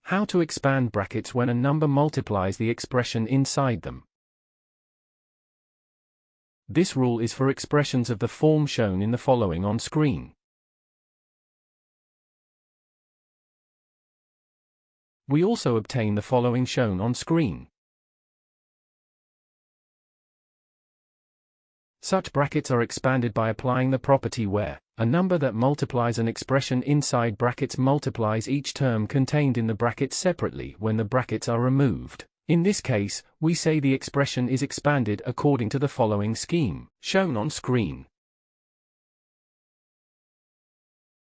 How to expand brackets when a number multiplies the expression inside them. This rule is for expressions of the form shown in the following on screen. We also obtain the following shown on screen. Such brackets are expanded by applying the property where a number that multiplies an expression inside brackets multiplies each term contained in the brackets separately when the brackets are removed. In this case, we say the expression is expanded according to the following scheme, shown on screen.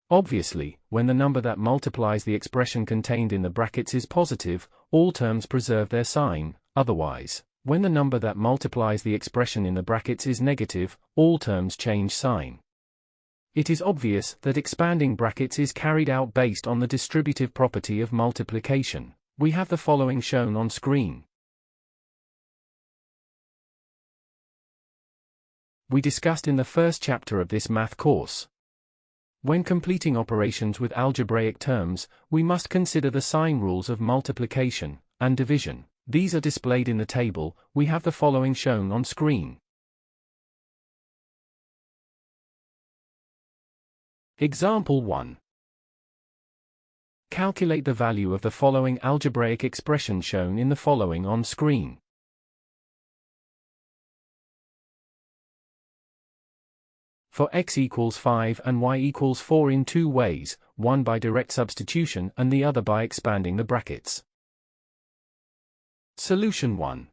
Obviously, when the number that multiplies the expression contained in the brackets is positive, all terms preserve their sign. Otherwise, when the number that multiplies the expression in the brackets is negative, all terms change sign. It is obvious that expanding brackets is carried out based on the distributive property of multiplication. We have the following shown on screen. We discussed in the first chapter of this math course. When completing operations with algebraic terms, we must consider the sign rules of multiplication and division. These are displayed in the table. We have the following shown on screen. Example 1. Calculate the value of the following algebraic expression shown in the following on screen. For x equals 5 and y equals 4 in two ways, one by direct substitution and the other by expanding the brackets. Solution 1.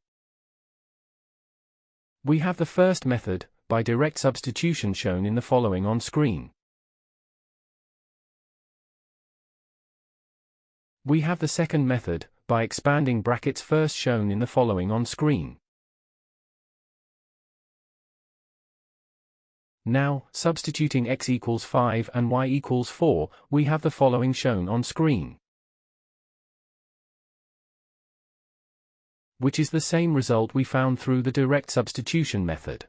We have the first method, by direct substitution, shown in the following on screen. We have the second method, by expanding brackets, first shown in the following on screen. Now, substituting x equals 5 and y equals 4, we have the following shown on screen, which is the same result we found through the direct substitution method.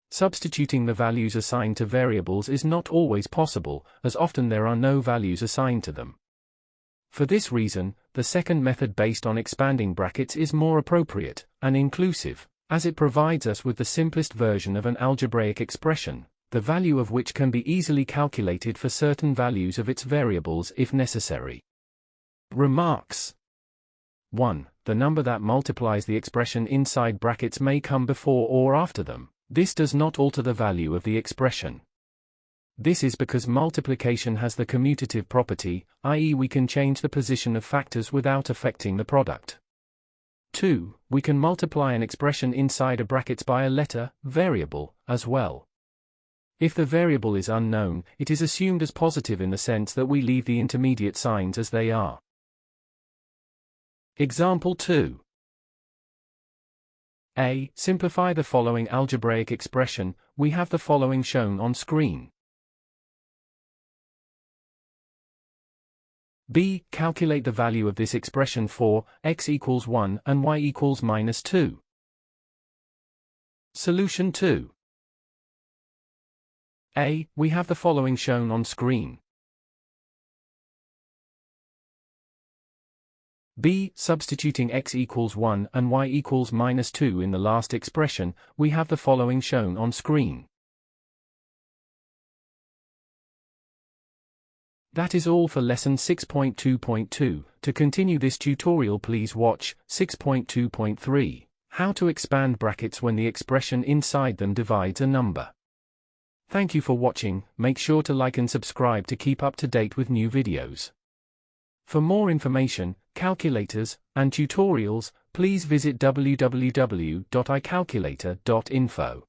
Substituting the values assigned to variables is not always possible, as often there are no values assigned to them. For this reason, the second method based on expanding brackets is more appropriate and inclusive, as it provides us with the simplest version of an algebraic expression, the value of which can be easily calculated for certain values of its variables if necessary. Remarks. 1. The number that multiplies the expression inside brackets may come before or after them. This does not alter the value of the expression. This is because multiplication has the commutative property, i.e., we can change the position of factors without affecting the product. 2. We can multiply an expression inside a brackets by a letter, variable, as well. If the variable is unknown, it is assumed as positive in the sense that we leave the intermediate signs as they are. Example 2. A. Simplify the following algebraic expression. We have the following shown on screen. B. Calculate the value of this expression for x equals 1 and y equals -2. Solution 2. A. We have the following shown on screen. B. Substituting x equals 1 and y equals -2 in the last expression, we have the following shown on screen. That is all for lesson 6.2.2. To continue this tutorial, please watch 6.2.3, how to expand brackets when the expression inside them divides a number. Thank you for watching. Make sure to like and subscribe to keep up to date with new videos. For more information, calculators, and tutorials, please visit www.icalculator.info.